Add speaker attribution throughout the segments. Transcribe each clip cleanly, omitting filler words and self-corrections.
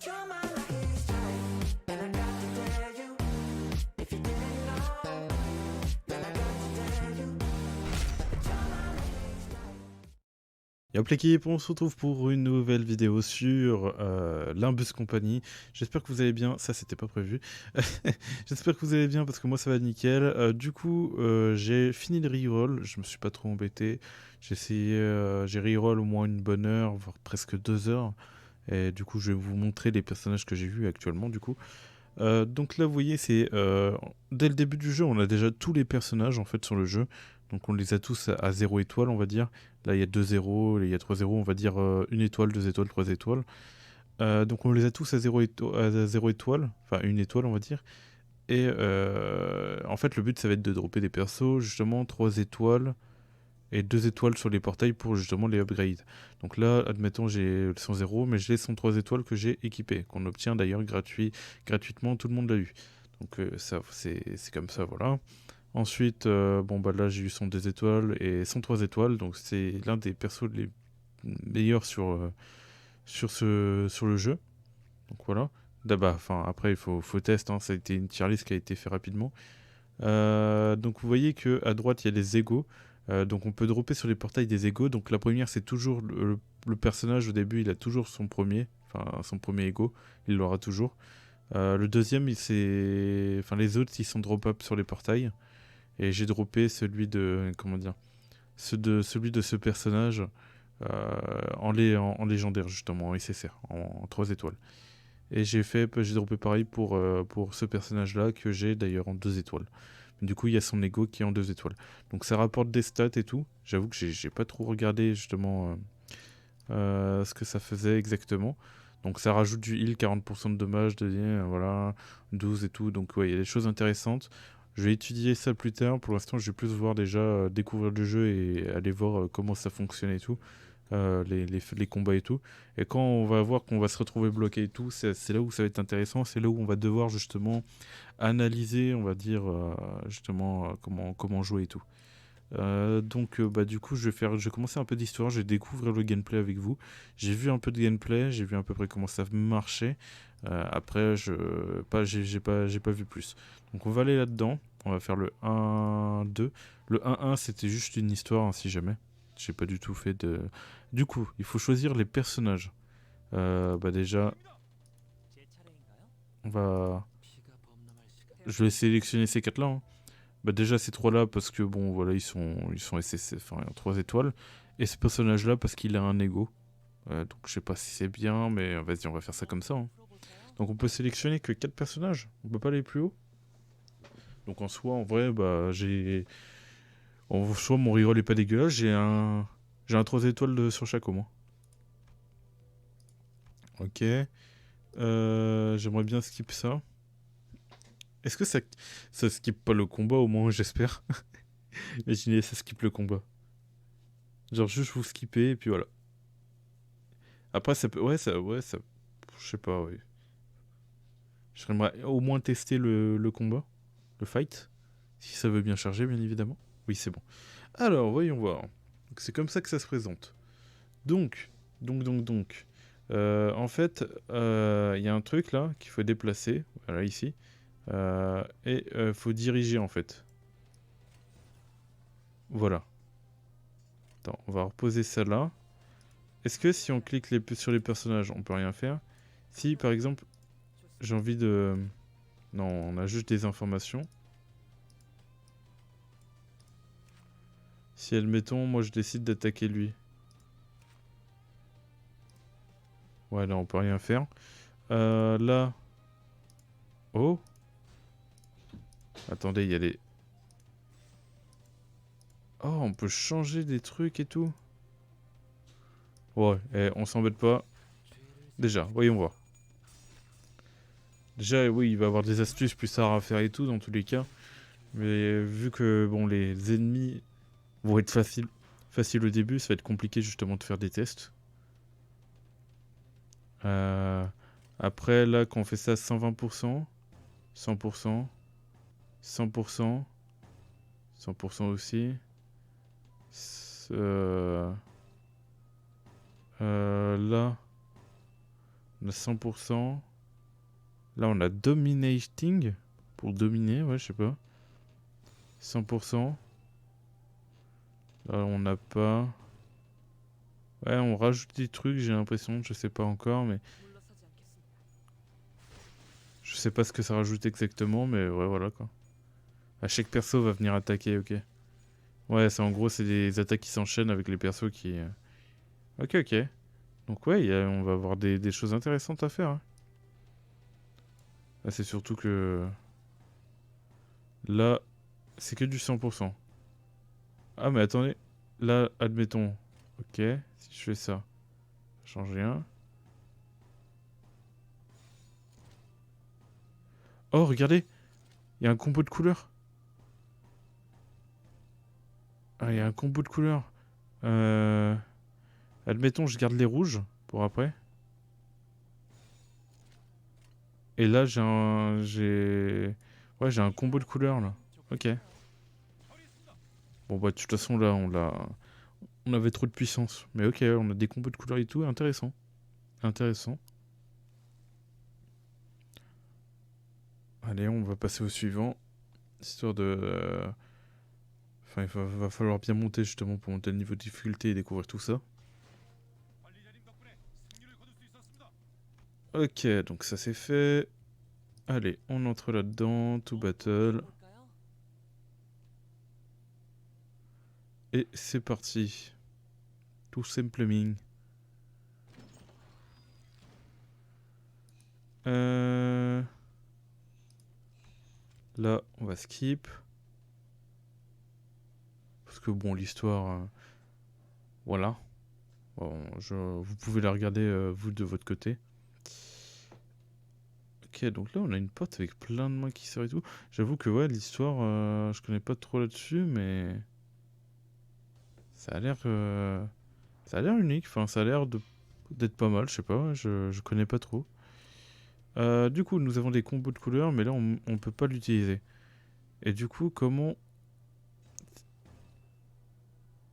Speaker 1: Yop l'équipe, on se retrouve pour une nouvelle vidéo sur Limbus Company. J'espère que vous allez bien, ça c'était pas prévu. J'espère que vous allez bien parce que moi ça va nickel. Du coup, j'ai fini le reroll, je me suis pas trop embêté. J'ai essayé, j'ai reroll au moins une bonne heure, voire presque 2 heures. Et du coup, je vais vous montrer les personnages que j'ai vus actuellement du coup. Donc là, vous voyez, c'est dès le début du jeu, on a déjà tous les personnages en fait sur le jeu. Donc on les a tous à 0 étoile, on va dire. Là, il y a 2 zéros, là, il y a 3 zéros, on va dire 1 étoile, 2 étoiles, 3 étoiles. Donc on les a tous à 0 étoile, enfin 1 étoile, on va dire. Et en fait, le but, ça va être de dropper des persos, justement, 3 étoiles et 2 étoiles sur les portails pour justement les upgrades. Donc là, admettons, j'ai le 100 0, mais j'ai les 103 étoiles que j'ai équipées, qu'on obtient d'ailleurs gratuitement, tout le monde l'a eu. Donc ça, c'est comme ça, voilà. Ensuite, bon bah là j'ai eu 102 étoiles et 103 étoiles, donc c'est l'un des persos les meilleurs sur le jeu. Donc voilà. D'abord, enfin après il faut test, hein, ça a été une tier list qui a été fait rapidement. Donc vous voyez que à droite il y a les égos. Donc on peut dropper sur les portails des égos. Donc la première c'est toujours le personnage au début, il a toujours son premier ego, il l'aura toujours. Le deuxième, enfin les autres ils sont drop up sur les portails. Et j'ai droppé celui de, comment dire, celui de ce personnage en légendaire justement, en SSR, en 3 étoiles. Et j'ai droppé pareil pour ce personnage-là que j'ai d'ailleurs en 2 étoiles. Du coup, il y a son ego qui est en 2 étoiles. Donc ça rapporte des stats et tout. J'avoue que j'ai pas trop regardé justement ce que ça faisait exactement. Donc ça rajoute du heal, 40% de dommages, voilà, 12 et tout. Donc ouais, il y a des choses intéressantes. Je vais étudier ça plus tard. Pour l'instant, je vais plus voir déjà découvrir le jeu et aller voir comment ça fonctionne et tout. Les combats et tout. Et quand on va voir qu'on va se retrouver bloqué et tout, c'est là où ça va être intéressant. C'est là où on va devoir justement analyser, on va dire, justement comment jouer et tout. Donc bah du coup je vais commencer un peu d'histoire, je vais découvrir le gameplay avec vous. J'ai vu un peu de gameplay, j'ai vu à peu près comment ça marchait. Après j'ai pas vu plus. Donc on va aller là-dedans, on va faire le 1-2. Le 1-1 c'était juste une histoire hein, si jamais. J'ai pas du tout fait de... Du coup il faut choisir les personnages. Bah déjà on va... Je vais sélectionner ces 4 là hein. Bah déjà ces 3 là parce que bon voilà ils sont SSF, enfin 3 étoiles. Et ce personnage là parce qu'il a un ego. Donc je sais pas si c'est bien mais vas-y on va faire ça comme ça hein. Donc on peut sélectionner que 4 personnages, on peut pas aller plus haut. Donc en soi en vrai bah en soi mon reroll est pas dégueulasse, j'ai un 3 étoiles sur chaque au moins. Ok. J'aimerais bien skip ça. Est-ce que ça skip pas le combat au moins j'espère. Imaginez ça skip le combat. Genre juste vous skipper et puis voilà. Après, ça peut. Ouais, ça. Je sais pas, ouais. J'aimerais au moins tester le combat, le fight. Si ça veut bien charger, bien évidemment. Oui, c'est bon. Alors, voyons voir. Donc, c'est comme ça que ça se présente. Donc. En fait, il y a un truc là qu'il faut déplacer. Voilà, ici. Et faut diriger en fait. Voilà. Attends, on va reposer ça là. Est-ce que si on clique sur les personnages, on peut rien faire? Si par exemple, j'ai envie de. Non, on a juste des informations. Si, admettons, moi je décide d'attaquer lui. Ouais, là on peut rien faire. Là. Oh. Attendez, il y a les... Oh, on peut changer des trucs et tout. Ouais, on s'embête pas. Déjà, voyons voir. Déjà, oui, il va y avoir des astuces plus tard à faire et tout, dans tous les cas. Mais vu que, bon, les ennemis vont être faciles au début, ça va être compliqué justement de faire des tests. Après, là, quand on fait ça à 120%, 100%, 100%, 100% aussi. Là, On a 100%. Là, on a Dominating. Pour dominer, ouais, je sais pas. 100%. Là, on n'a pas. Ouais, on rajoute des trucs, j'ai l'impression. Je sais pas encore, mais. Je sais pas ce que ça rajoute exactement, mais ouais, voilà quoi. À chaque perso va venir attaquer, ok. Ouais, c'est en gros, c'est des attaques qui s'enchaînent avec les persos qui. Ok, ok. Donc, ouais, on va avoir des choses intéressantes à faire, hein. Là, c'est surtout que. Là, c'est que du 100%. Ah, mais attendez. Là, admettons. Ok, si je fais ça, ça change rien. Oh, regardez, il y a un combo de couleurs. Ah, il y a un combo de couleurs. Euh... Admettons, je garde les rouges pour après. Et là, Ouais, j'ai un combo de couleurs, là. Ok. Bon, bah, de toute façon, là, on avait trop de puissance. Mais ok, on a des combos de couleurs et tout, intéressant. Intéressant. Allez, on va passer au suivant. Histoire de... Enfin, va falloir bien monter, justement, pour monter le niveau de difficulté et découvrir tout ça. Ok, donc ça c'est fait. Allez, on entre là-dedans, to battle. Et c'est parti. Tout simplement. Euh... Là, on va skip. Parce que bon, l'histoire... voilà. Bon, vous pouvez la regarder, vous, de votre côté. Ok, donc là, on a une porte avec plein de mains qui sortent et tout. J'avoue que, ouais, l'histoire, je connais pas trop là-dessus, mais... Ça a l'air... Ça a l'air unique. Enfin, ça a l'air d'être pas mal, je sais pas. Je connais pas trop. Du coup, nous avons des combos de couleurs, mais là, on peut pas l'utiliser. Et du coup, comment...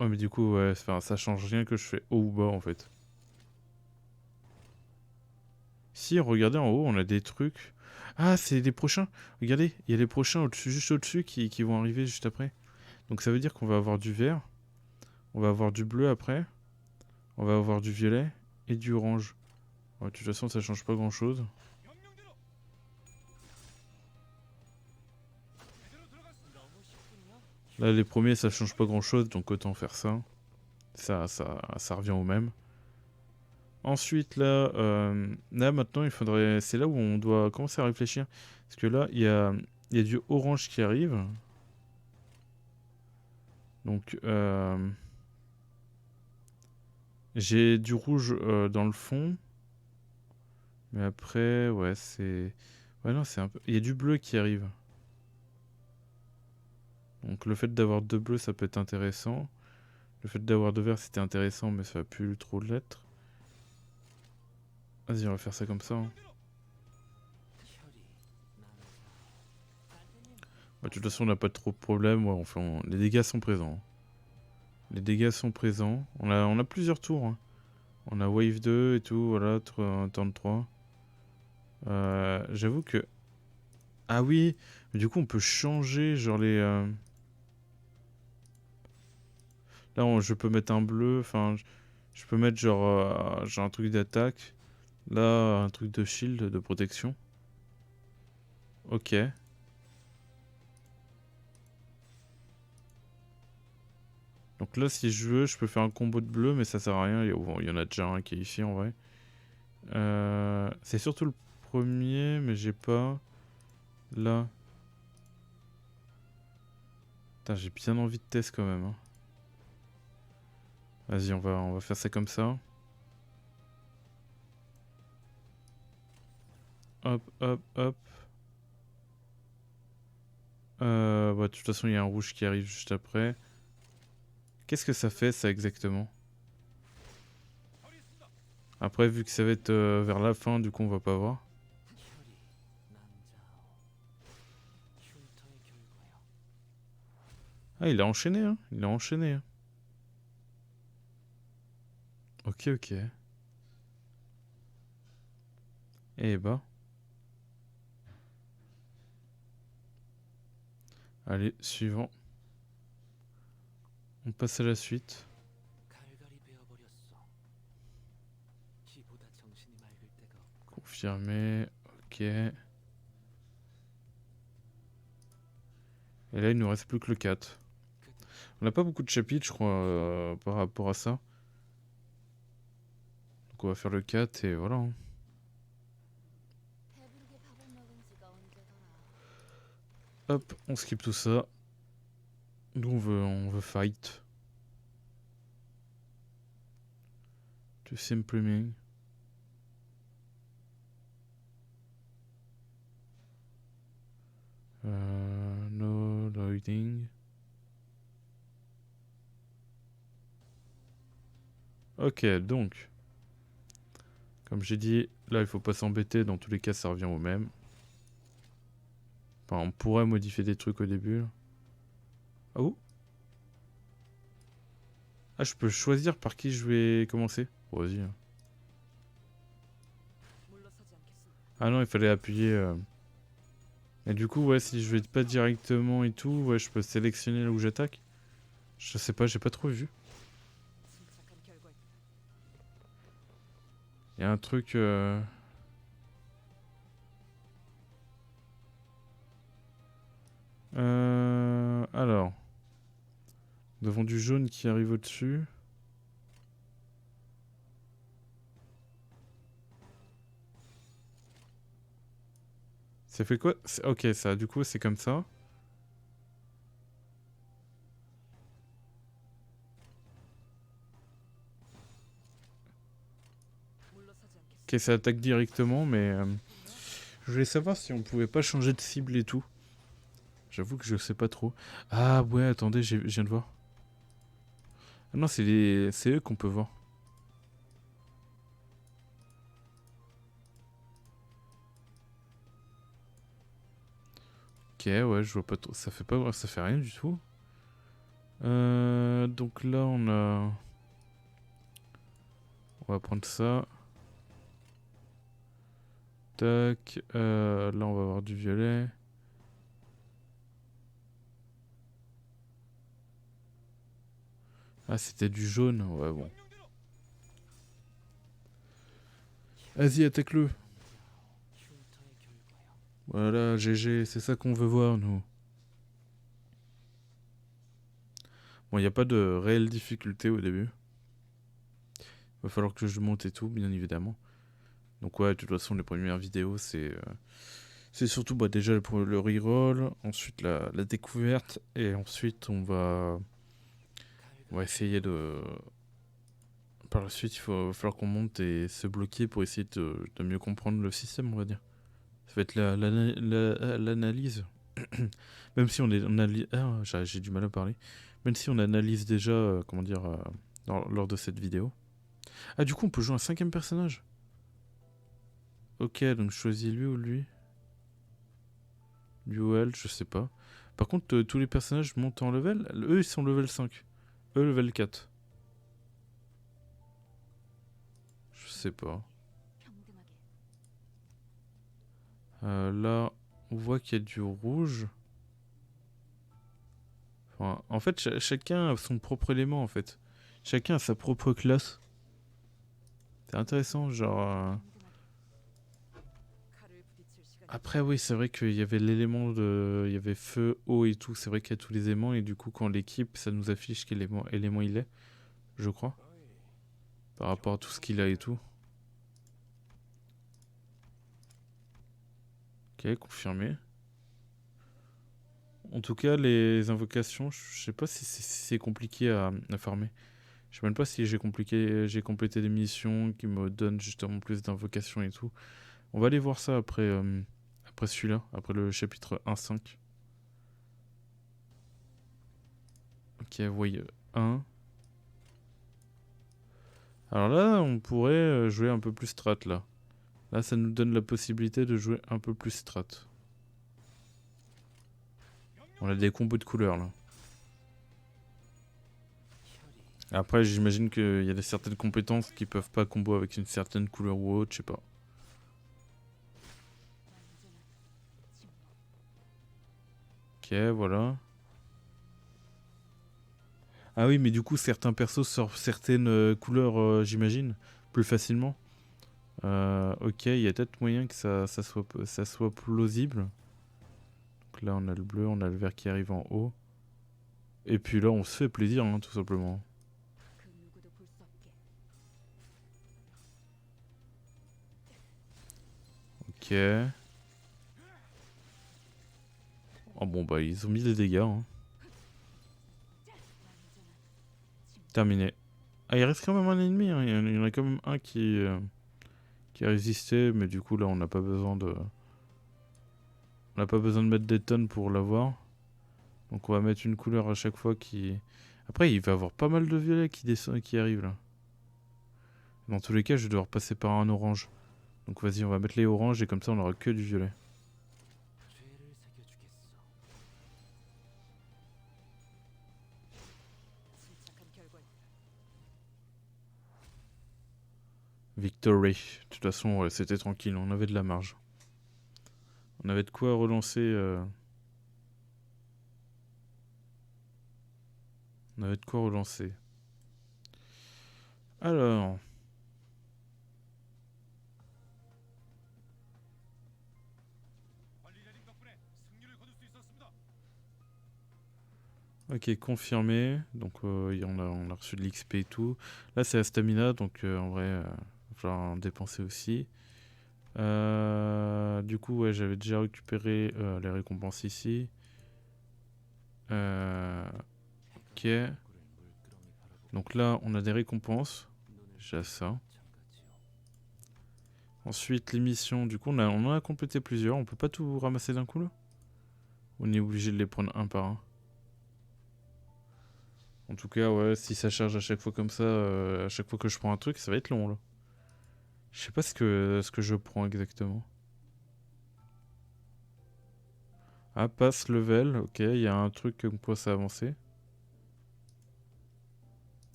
Speaker 1: Ouais, mais du coup, ouais, enfin, ça change rien que je fais haut ou bas, en fait. Si, regardez en haut, on a des trucs. Ah, c'est les prochains. Regardez, il y a les prochains au-dessus, juste au-dessus qui vont arriver juste après. Donc ça veut dire qu'on va avoir du vert, on va avoir du bleu après, on va avoir du violet et du orange. Ouais, de toute façon, ça change pas grand-chose. Là, les premiers, ça change pas grand-chose, donc autant faire ça. Ça revient au même. Ensuite, là maintenant, il faudrait. C'est là où on doit commencer à réfléchir. Parce que là, il y a du orange qui arrive. Donc, j'ai du rouge dans le fond. Mais après, ouais, c'est. Ouais, non, c'est un peu. Il y a du bleu qui arrive. Donc, le fait d'avoir deux bleus, ça peut être intéressant. Le fait d'avoir deux verts, c'était intéressant, mais ça va plus trop l'être. Vas-y, on va faire ça comme ça, hein. Bah, de toute façon, on n'a pas trop de problème. Ouais, enfin, les dégâts sont présents. Les dégâts sont présents. On a plusieurs tours, hein. On a Wave 2 et tout, voilà, turn 3. J'avoue que... Ah oui, mais du coup on peut changer genre les... Là je peux mettre un bleu, enfin je peux mettre genre un truc d'attaque. Là un truc de shield, de protection. Ok. Donc là si je veux, je peux faire un combo de bleu, mais ça sert à rien. Bon, il y en a déjà un qui est ici en vrai. C'est surtout le premier, mais j'ai pas... Là. Putain, j'ai bien envie de test quand même, hein. Vas-y, on va faire ça comme ça. Hop, hop, hop. Bah, de toute façon, il y a un rouge qui arrive juste après. Qu'est-ce que ça fait, ça, exactement? Après, vu que ça va être vers la fin, du coup, on va pas voir. Ah, il a enchaîné, hein. Il a enchaîné, hein. Ok, ok. Eh bah. Allez, suivant. On passe à la suite. Confirmé. Ok. Et là, il nous reste plus que le 4. On n'a pas beaucoup de chapitres, je crois, par rapport à ça. Donc on va faire le 4 et voilà, hein. Hop, on skip tout ça. Nous, on veut fight. Tout simplement. No loading. Ok, donc. Comme j'ai dit, là, il faut pas s'embêter. Dans tous les cas, ça revient au même. Enfin, on pourrait modifier des trucs au début. Ah où? Ah, je peux choisir par qui je vais commencer. Bon, vas-y, hein. Ah non, il fallait appuyer. Et du coup, ouais, si je vais pas directement et tout, ouais, je peux sélectionner là où j'attaque. Je sais pas, j'ai pas trop vu. Il y a un truc. Alors. Devant du jaune qui arrive au-dessus. Ça fait quoi? Ok, ça, du coup, c'est comme ça. Ok, ça attaque directement, mais je voulais savoir si on pouvait pas changer de cible et tout. J'avoue que je sais pas trop. Ah ouais, attendez, je viens de voir. Ah non, c'est eux qu'on peut voir. Ok, ouais, je vois pas trop. Ça fait pas, ça fait rien du tout. Donc là, on va prendre ça. Tac. Là, on va avoir du violet. Ah, c'était du jaune. Ouais, bon. Vas-y, attaque-le. Voilà, GG, c'est ça qu'on veut voir, nous. Bon, il n'y a pas de réelle difficulté au début. Va falloir que je monte et tout, bien évidemment. Donc ouais, de toute façon, les premières vidéos, c'est surtout bah, déjà pour le reroll, ensuite la découverte, et ensuite on va essayer de... Par la suite, va falloir qu'on monte et se bloquer pour essayer de mieux comprendre le système, on va dire. Ça va être l'analyse. Même si on analyse... Ah, j'ai du mal à parler. Même si on analyse déjà, comment dire, lors de cette vidéo. Ah, du coup, on peut jouer un cinquième personnage. Ok, donc je choisis lui ou lui. Lui ou elle, je sais pas. Par contre, tous les personnages montent en level. Eux, ils sont level 5. Eux, level 4. Je sais pas. Là, on voit qu'il y a du rouge. Enfin, en fait, chacun a son propre élément, en fait. Chacun a sa propre classe. C'est intéressant, genre... Après, oui, c'est vrai qu'il y avait l'élément de... Il y avait feu, eau et tout. C'est vrai qu'il y a tous les éléments. Et du coup, quand l'équipe, ça nous affiche quel élément il est. Je crois. Par rapport à tout ce qu'il a et tout. Ok, confirmé. En tout cas, les invocations, je sais pas si c'est compliqué à farmer. Je sais même pas si j'ai complété des missions qui me donnent justement plus d'invocations et tout. On va aller voir ça après, après celui-là, après le chapitre 1.5. Ok, voyez 1. Alors là, on pourrait jouer un peu plus strat là. Là, ça nous donne la possibilité de jouer un peu plus strat. On a des combos de couleurs là. Après, j'imagine qu'il y a certaines compétences qui peuvent pas combo avec une certaine couleur ou autre, je sais pas. Ok, voilà. Ah oui, mais du coup, certains persos sortent certaines couleurs, j'imagine, plus facilement. Ok, il y a peut-être moyen que ça soit plausible. Donc là, on a le bleu, on a le vert qui arrive en haut. Et puis là, on se fait plaisir, hein, tout simplement. Ok. Oh bon, bah, ils ont mis des dégâts, hein. Terminé. Ah, il reste quand même un ennemi, hein. Il y en a quand même un qui a résisté, mais du coup, là, on n'a pas besoin de... On n'a pas besoin de mettre des tonnes pour l'avoir. Donc on va mettre une couleur à chaque fois qui... Après, il va y avoir pas mal de violets qui descendent, qui arrivent là. Dans tous les cas, je vais devoir passer par un orange. Donc vas-y, on va mettre les oranges et comme ça, on aura que du violet. Victory. De toute façon, ouais, c'était tranquille, on avait de la marge. On avait de quoi relancer... On avait de quoi relancer. Alors... Ok, confirmé. Donc on a reçu de l'XP et tout. Là, c'est la stamina, donc en vrai, il va falloir en dépenser aussi. Du coup, ouais, j'avais déjà récupéré les récompenses ici. Ok. Donc là, on a des récompenses. Déjà ça. Ensuite, les missions. Du coup, on en a complété plusieurs. On peut pas tout ramasser d'un coup là? On est obligé de les prendre un par un. En tout cas, ouais, si ça charge à chaque fois comme ça, à chaque fois que je prends un truc, ça va être long là. Je sais pas ce que je prends exactement. Ah, passe level, ok, il y a un truc comme quoi ça a avancé.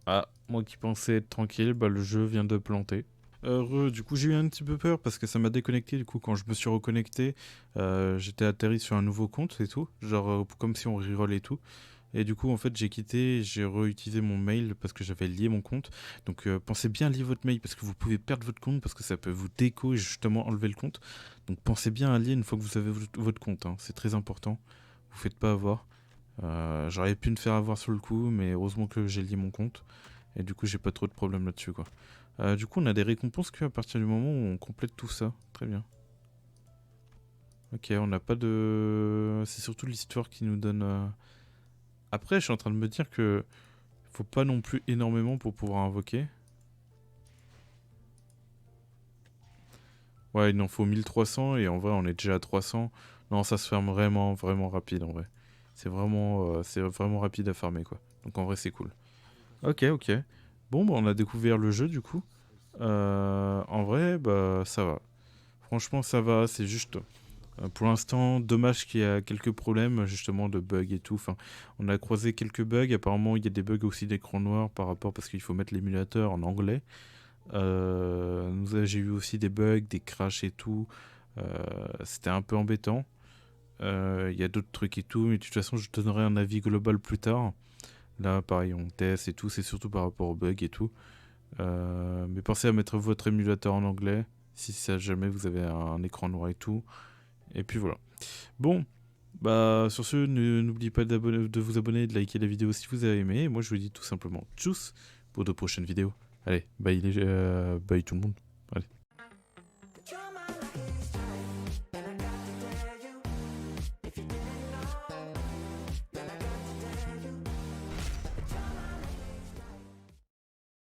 Speaker 1: Ah, moi qui pensais être tranquille, bah le jeu vient de planter. Heureux, du coup j'ai eu un petit peu peur parce que ça m'a déconnecté, du coup quand je me suis reconnecté, j'étais atterri sur un nouveau compte et tout, genre comme si on reroll et tout. Et du coup en fait j'ai quitté, j'ai réutilisé mon mail parce que j'avais lié mon compte. Donc pensez bien à lier votre mail parce que vous pouvez perdre votre compte parce que ça peut vous déco et justement enlever le compte. Donc pensez bien à lier une fois que vous avez votre compte, hein. C'est très important, vous faites pas avoir. J'aurais pu me faire avoir sur le coup mais heureusement que j'ai lié mon compte. Et du coup j'ai pas trop de problèmes là-dessus quoi. Du coup, on a des récompenses qu'à partir du moment où on complète tout ça. Très bien. Ok, on n'a pas de... C'est surtout l'histoire qui nous donne... Après, je suis en train de me dire que faut pas non plus énormément pour pouvoir invoquer. Ouais, il en faut 1300 et en vrai, on est déjà à 300. Non, ça se ferme vraiment, vraiment rapide en vrai. C'est vraiment rapide à farmer quoi. Donc en vrai, c'est cool. Ok, ok. Bon, bah, on a découvert le jeu du coup. En vrai, bah ça va. Franchement, ça va. C'est juste... Pour l'instant, dommage qu'il y a quelques problèmes justement de bugs et tout. Enfin, on a croisé quelques bugs. Apparemment, il y a des bugs aussi d'écran noir par rapport parce qu'il faut mettre l'émulateur en anglais. J'ai eu aussi des bugs, des crashs et tout. C'était un peu embêtant. Il y a d'autres trucs et tout, mais de toute façon, je donnerai un avis global plus tard. Là, pareil, on teste et tout. C'est surtout par rapport aux bugs et tout. Mais pensez à mettre votre émulateur en anglais si jamais vous avez un écran noir et tout. Et puis voilà. Bon, bah sur ce, n'oubliez pas de vous abonner et de liker la vidéo si vous avez aimé. Et moi je vous dis tout simplement tchuss pour de prochaines vidéos. Allez, bye, bye tout le monde. Allez.